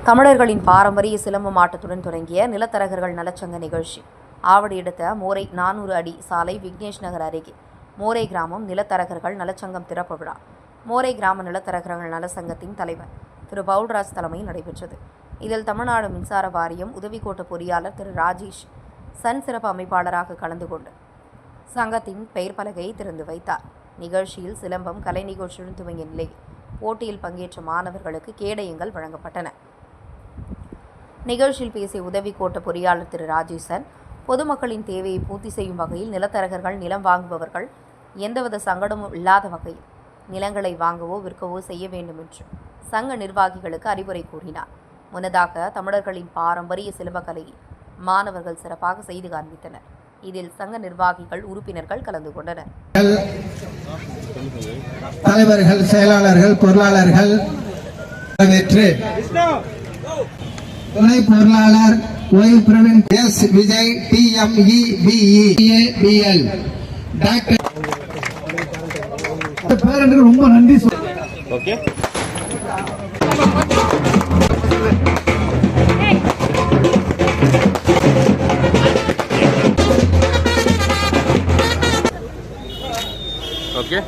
தமிழர்களின் பாரம்பரிய சிலம்பம் ஆட்டத்துடன் தொடங்கிய நிலத்தரகர்கள் நலச்சங்க நிகழ்ச்சி ஆவடி அடுத்த மோரை 400 அடி சாலை விக்னேஷ் நகர் அருகே மோரை கிராமம் நிலத்தரகர்கள் நலச்சங்கம் திறப்பு விழா மோரை கிராம நிலத்தரகர்கள் நலச்சங்கத்தின் தலைவர் திரு பவுல்ராஜ் தலைமையில் நடைபெற்றது. இதில் தமிழ்நாடு மின்சார வாரியம் உதவி கோட்ட பொறியாளர் திரு ராஜேஷ் சன் சிறப்பு அமைப்பாளராக கலந்து கொண்டு சங்கத்தின் பெயர் பலகையை திறந்து வைத்தார். நிகழ்ச்சியில் சிலம்பம் கலை நிகழ்ச்சியுடன் துவங்கிய நிலையில் போட்டியில் பங்கேற்ற மாணவர்களுக்கு கேடயங்கள் வழங்கப்பட்டன. நிகழ்ச்சியில் பேசிய உதவி கோட்ட பொறியாளர் திரு ராஜேசன், பொதுமக்களின் தேவையை பூர்த்தி செய்யும் வகையில் நிலத்தரகர்கள் நிலம் வாங்குபவர்கள் எந்தவித சங்கடமும் இல்லாத வகையில் நிலங்களை வாங்கவோ விற்கவோ செய்ய வேண்டும் என்று சங்க நிர்வாகிகளுக்கு அறிவுரை கூறினார். முன்னதாக தமிழர்களின் பாரம்பரிய சிலம்பக்கலையை மாணவர்கள் சிறப்பாக செய்து காண்பித்தனர். இதில் சங்க நிர்வாகிகள் உறுப்பினர்கள் கலந்து கொண்டனர். தலைவர்கள், செயலாளர்கள், பொருளாளர்கள், துணை பொருளாளர் Y Praveen, S Vijay, TMEBEABL doctor பேரனுக்கு ரொம்ப நன்றி. Okay, okay.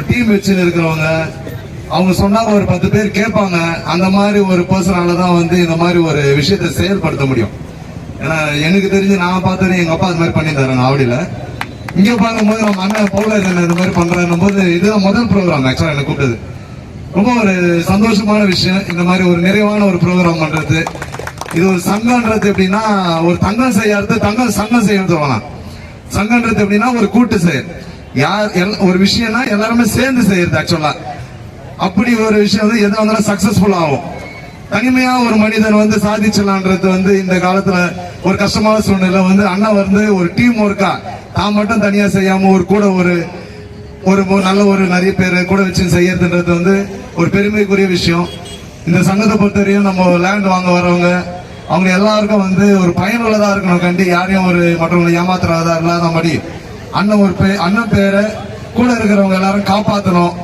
டீம் வச்சு இருக்கிறவங்க அவங்க சொன்னாங்க, ஒரு 10 பேர் கேட்பாங்க. அந்த மாதிரி ஒரு பர்சனால தான் வந்து இந்த மாதிரி ஒரு விஷயத்தை செயல்படுத்த முடியும். ஏன்னா எனக்கு தெரிஞ்சு நான் பார்த்தேன், எங்க அப்பா அது மாதிரி பண்ணி தராங்க ஆவடியில. இங்க பார்க்கும்போது நம்ம அண்ணன் பவுலர் இந்த மாதிரி பண்றேன் போது இதுதான் முதல் ப்ரோக்ராம் ஆக்சுவலா எனக்கு கூப்பிட்டது. ரொம்ப ஒரு சந்தோஷமான விஷயம். இந்த மாதிரி ஒரு நிறைவான ஒரு ப்ரோக்ராம் பண்றது. இது ஒரு சங்கம்ன்றது எப்படின்னா, ஒரு தங்கம் செய்யறது சங்கம் செய்யறது வேணாம். சங்கம்ன்றது எப்படின்னா ஒரு கூட்டு செயல். ஒரு விஷயம்னா எல்லாருமே சேர்ந்து செய்யறது. ஆக்சுவலா அப்படி ஒரு விஷயம் வந்து எது வந்தாலும் சக்சஸ்ஃபுல் ஆகும். தனிமையா ஒரு மனிதன் வந்து சாதிச்சலான்றது வந்து இந்த காலத்துல ஒரு கஷ்டமான சூழ்நிலை வந்து அண்ணா வந்து ஒரு டீம் ஒர்க்கா தான் மட்டும் தனியா செய்யாம ஒரு கூட ஒரு நல்ல ஒரு நிறைய பேர் கூட வச்சு செய்யறதுன்றது வந்து ஒரு பெருமைக்குரிய விஷயம். இந்த சங்கத்தை பொறுத்தவரையும் நம்ம லேண்ட் வாங்க வரவங்க அவங்க எல்லாருக்கும் வந்து ஒரு பயனுள்ளதா இருக்கணும். கண்டி யாரையும் ஒரு மற்றவங்களை ஏமாத்துறதா இல்லாத மாதிரி அண்ணன் பேரை கூட இருக்கிறவங்க எல்லாரும் காப்பாற்றணும்.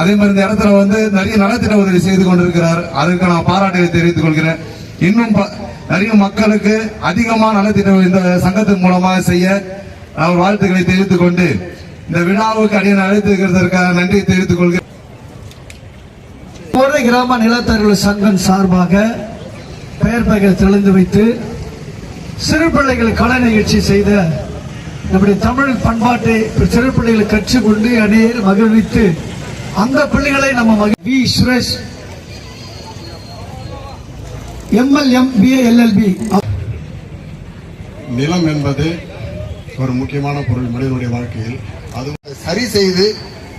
அதே மாதிரி இந்த இடத்துல வந்து நிறைய நலத்திட்ட உதவி செய்து கொண்டிருக்கிறார். அதற்கு நான் பாராட்டுகளை தெரிவித்துக் கொள்கிறேன். இன்னும் நிறைய மக்களுக்கு அதிகமான நலத்திட்ட இந்த சங்கத்தின் மூலமாக செய்ய நான் வாழ்த்துக்களை தெரிவித்துக் கொண்டு இந்த விழாவுக்கு அடியை அழைத்திருக்கிறதற்காக நன்றி தெரிவித்துக் கொள்கிறேன். மோரை கிராம நிலத்தரகர்கள் சங்கம் சார்பாக பெயர் பலகை திறந்து வைத்து சிறு பிள்ளைகள் கலை நிகழ்ச்சி செய்த நம்முடைய தமிழ் பண்பாட்டை சிறு பிள்ளைகளை கற்றுக்கொண்டு அணியை மகிழ்வித்து அந்த பிள்ளைகளை நம்ம V Suresh MLM BA LLB. நிலம் என்பது ஒரு முக்கியமான பொருள் மனிதனுடைய வாழ்க்கையில். அது சரி செய்து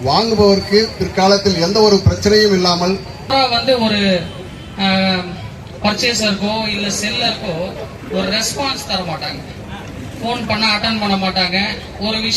வாங்குபவருக்கு பிற்காலத்தில் எந்த ஒரு பிரச்சனையும் இல்லாமல் வந்து ஒரு பர்ச்சேசருக்கோ இல்ல செல்லருக்கோ ஒரு ரெஸ்பான்ஸ் தர மாட்டாங்க. போன் பண்ண அட்டன் பண்ண மாட்டாங்க. ஒரு விஷயம்